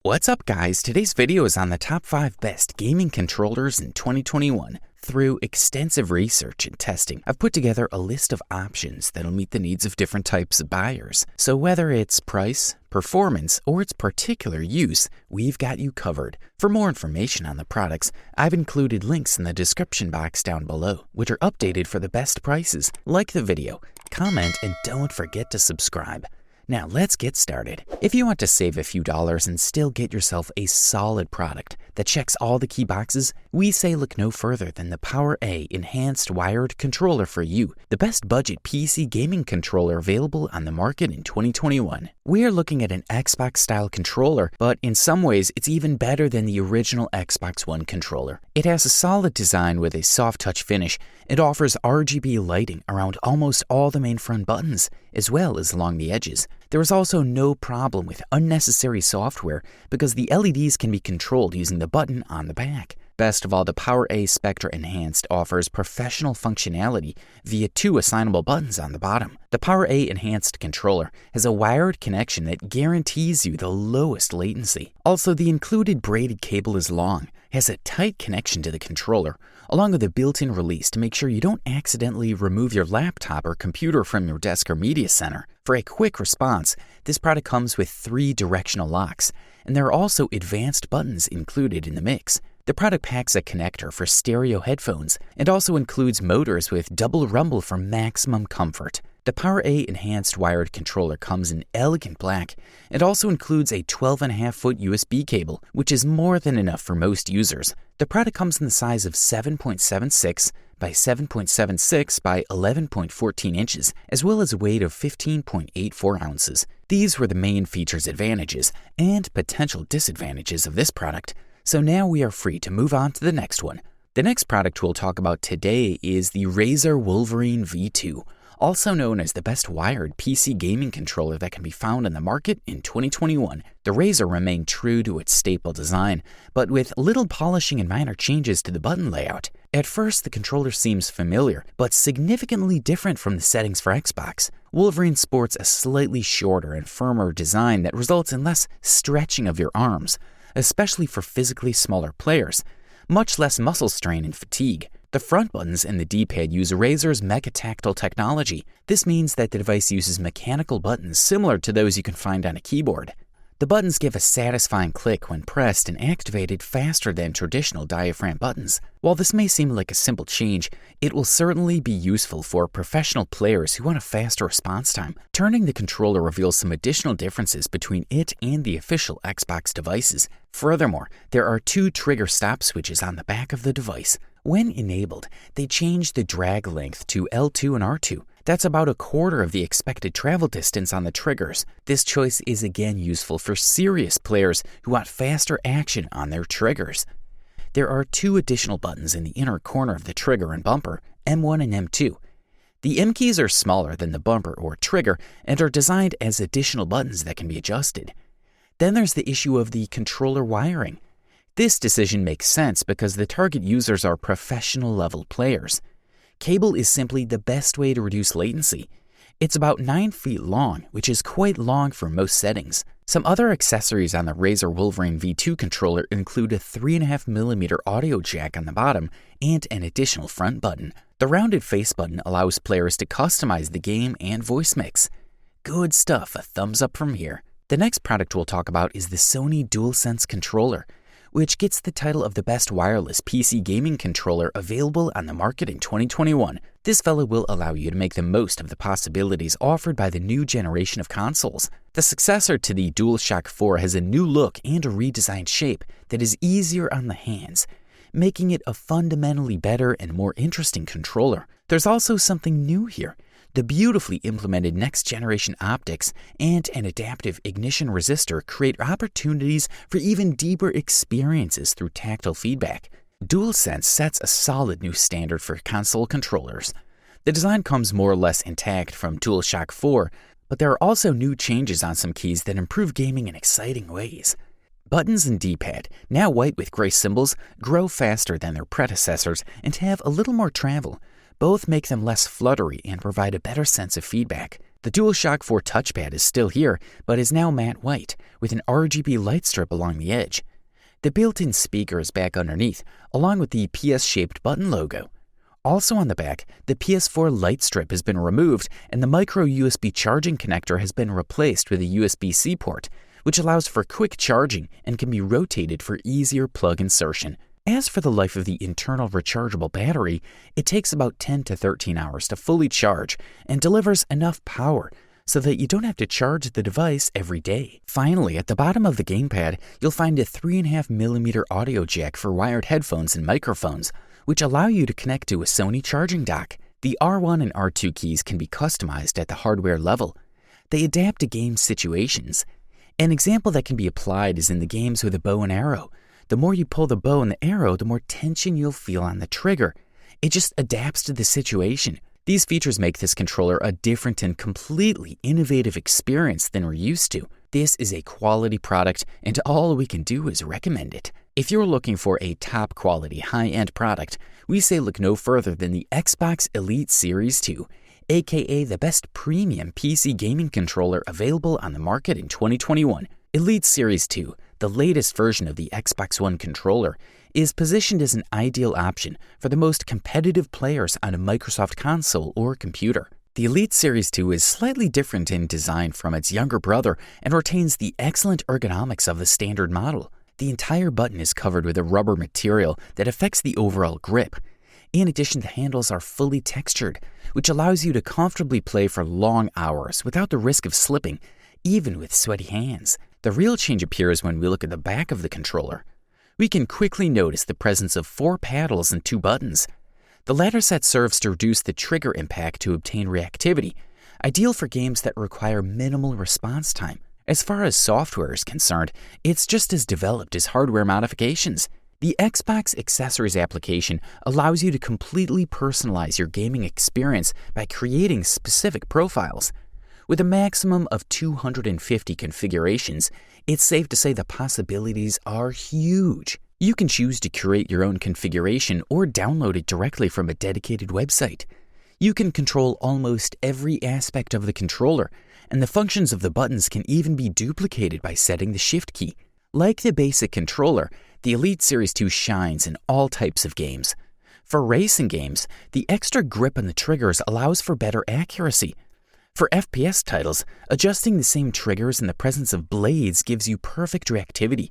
What's up, guys? Today's video is on the top 5 best gaming controllers in 2021. Through extensive research and testing, I've put together a list of options that'll meet the needs of different types of buyers. So whether it's price, performance, or its particular use, we've got you covered. For more information on the products, I've included links in the description box down below, which are updated for the best prices. Like the video, comment, and don't forget to subscribe. Now let's get started. If you want to save a few dollars and still get yourself a solid product that checks all the key boxes, we say look no further than the PowerA Enhanced Wired Controller for you, the best budget PC gaming controller available on the market in 2021. We are looking at an Xbox-style controller, but in some ways it's even better than the original Xbox One controller. It has a solid design with a soft touch finish. It offers RGB lighting around almost all the main front buttons, as well as along the edges. There is also no problem with unnecessary software because the LEDs can be controlled using the button on the back. Best of all, the PowerA Spectra Enhanced offers professional functionality via 2 assignable buttons on the bottom. The PowerA Enhanced controller has a wired connection that guarantees you the lowest latency. Also, the included braided cable is long, has a tight connection to the controller, along with a built-in release to make sure you don't accidentally remove your laptop or computer from your desk or media center. For a quick response, this product comes with 3 directional locks, and there are also advanced buttons included in the mix. The product packs a connector for stereo headphones and also includes motors with double rumble for maximum comfort. The PowerA Enhanced Wired Controller comes in elegant black and also includes a 12.5-foot USB cable, which is more than enough for most users. The product comes in the size of 7.76 by 7.76 by 11.14 inches, as well as a weight of 15.84 ounces. These were the main features, advantages, and potential disadvantages of this product. So now we are free to move on to the next one. The next product we'll talk about today is the Razer Wolverine V2, also known as the best wired PC gaming controller that can be found on the market in 2021. The Razer remained true to its staple design, but with little polishing and minor changes to the button layout. At first, the controller seems familiar, but significantly different from the settings for Xbox. Wolverine sports a slightly shorter and firmer design that results in less stretching of your arms, especially for physically smaller players, much less muscle strain and fatigue. The front buttons and the D-pad use Razer's Mega-Tactile technology. This means that the device uses mechanical buttons similar to those you can find on a keyboard. The buttons give a satisfying click when pressed and activated faster than traditional diaphragm buttons. While this may seem like a simple change, it will certainly be useful for professional players who want a faster response time. Turning the controller reveals some additional differences between it and the official Xbox devices. Furthermore, there are 2 trigger stop switches on the back of the device. When enabled, they change the drag length to L2 and R2. That's about a quarter of the expected travel distance on the triggers. This choice is again useful for serious players who want faster action on their triggers. There are 2 additional buttons in the inner corner of the trigger and bumper, M1 and M2. The M keys are smaller than the bumper or trigger and are designed as additional buttons that can be adjusted. Then there's the issue of the controller wiring. This decision makes sense because the target users are professional-level players. Cable is simply the best way to reduce latency. It's about 9 feet long, which is quite long for most settings. Some other accessories on the Razer Wolverine V2 controller include a 3.5mm audio jack on the bottom and an additional front button. The rounded face button allows players to customize the game and voice mix. Good stuff, a thumbs up from here. The next product we'll talk about is the Sony DualSense Controller, which gets the title of the best wireless PC gaming controller available on the market in 2021. This fella will allow you to make the most of the possibilities offered by the new generation of consoles. The successor to the DualShock 4 has a new look and a redesigned shape that is easier on the hands, making it a fundamentally better and more interesting controller. There's also something new here. The beautifully implemented next-generation optics and an adaptive ignition resistor create opportunities for even deeper experiences through tactile feedback. DualSense sets a solid new standard for console controllers. The design comes more or less intact from DualShock 4, but there are also new changes on some keys that improve gaming in exciting ways. Buttons and D-pad, now white with gray symbols, grow faster than their predecessors and have a little more travel. Both make them less fluttery and provide a better sense of feedback. The DualShock 4 touchpad is still here, but is now matte white, with an RGB light strip along the edge. The built-in speaker is back underneath, along with the PS-shaped button logo. Also on the back, the PS4 light strip has been removed and the micro USB charging connector has been replaced with a USB-C port, which allows for quick charging and can be rotated for easier plug insertion. As for the life of the internal rechargeable battery, it takes about 10 to 13 hours to fully charge and delivers enough power so that you don't have to charge the device every day. Finally, at the bottom of the gamepad, you'll find a 3.5mm audio jack for wired headphones and microphones, which allow you to connect to a Sony charging dock. The R1 and R2 keys can be customized at the hardware level. They adapt to game situations. An example that can be applied is in the games with a bow and arrow. The more you pull the bow and the arrow, the more tension you'll feel on the trigger. It just adapts to the situation. These features make this controller a different and completely innovative experience than we're used to. This is a quality product, and all we can do is recommend it. If you're looking for a top-quality, high-end product, we say look no further than the Xbox Elite Series 2, aka the best premium PC gaming controller available on the market in 2021. Elite Series 2, the latest version of the Xbox One controller, is positioned as an ideal option for the most competitive players on a Microsoft console or computer. The Elite Series 2 is slightly different in design from its younger brother and retains the excellent ergonomics of the standard model. The entire button is covered with a rubber material that affects the overall grip. In addition, the handles are fully textured, which allows you to comfortably play for long hours without the risk of slipping, even with sweaty hands. The real change appears when we look at the back of the controller. We can quickly notice the presence of 4 paddles and 2 buttons. The latter set serves to reduce the trigger impact to obtain reactivity, ideal for games that require minimal response time. As far as software is concerned, it's just as developed as hardware modifications. The Xbox Accessories application allows you to completely personalize your gaming experience by creating specific profiles. With a maximum of 250 configurations, it's safe to say the possibilities are huge. You can choose to create your own configuration or download it directly from a dedicated website. You can control almost every aspect of the controller, and the functions of the buttons can even be duplicated by setting the Shift key. Like the basic controller, the Elite Series 2 shines in all types of games. For racing games, the extra grip on the triggers allows for better accuracy. For FPS titles, adjusting the same triggers in the presence of blades gives you perfect reactivity.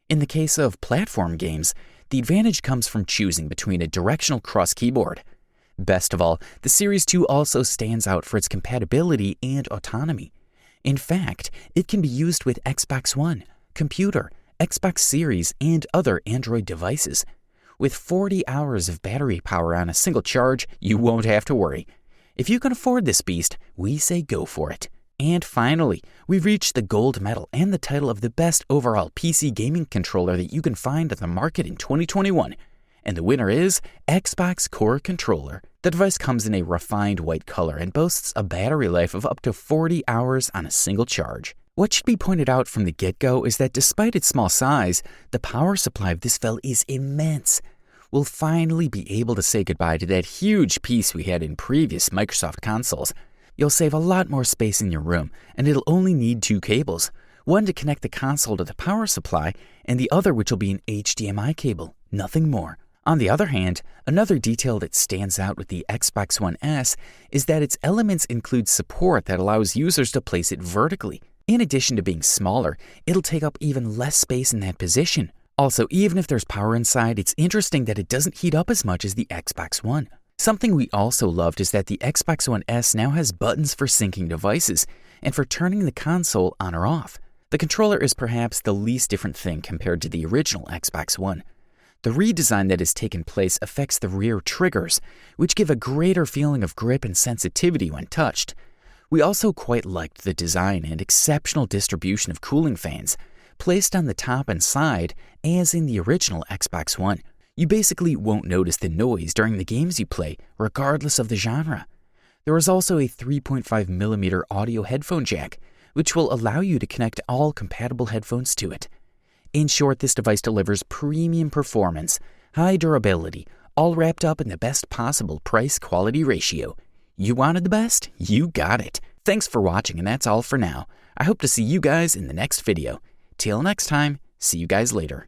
In the case of platform games, the advantage comes from choosing between a directional cross keyboard. Best of all, the Series 2 also stands out for its compatibility and autonomy. In fact, it can be used with Xbox One, computer, Xbox Series, and other Android devices. With 40 hours of battery power on a single charge, you won't have to worry. If you can afford this beast, we say go for it. And finally, we've reached the gold medal and the title of the best overall PC gaming controller that you can find on the market in 2021. And the winner is Xbox Core Controller. The device comes in a refined white color and boasts a battery life of up to 40 hours on a single charge. What should be pointed out from the get-go is that despite its small size, the power supply of this fella is immense. We'll finally be able to say goodbye to that huge piece we had in previous Microsoft consoles. You'll save a lot more space in your room, and it'll only need 2 cables, one to connect the console to the power supply, and the other which will be an HDMI cable, nothing more. On the other hand, another detail that stands out with the Xbox One S is that its elements include support that allows users to place it vertically. In addition to being smaller, it'll take up even less space in that position. Also, even if there's power inside, it's interesting that it doesn't heat up as much as the Xbox One. Something we also loved is that the Xbox One S now has buttons for syncing devices and for turning the console on or off. The controller is perhaps the least different thing compared to the original Xbox One. The redesign that has taken place affects the rear triggers, which give a greater feeling of grip and sensitivity when touched. We also quite liked the design and exceptional distribution of cooling fans, placed on the top and side as in the original Xbox One. You basically won't notice the noise during the games you play, regardless of the genre. There is also a 3.5mm audio headphone jack, which will allow you to connect all compatible headphones to it. In short, this device delivers premium performance, high durability, all wrapped up in the best possible price-quality ratio. You wanted the best? You got it. Thanks for watching, and that's all for now. I hope to see you guys in the next video. Till next time, see you guys later.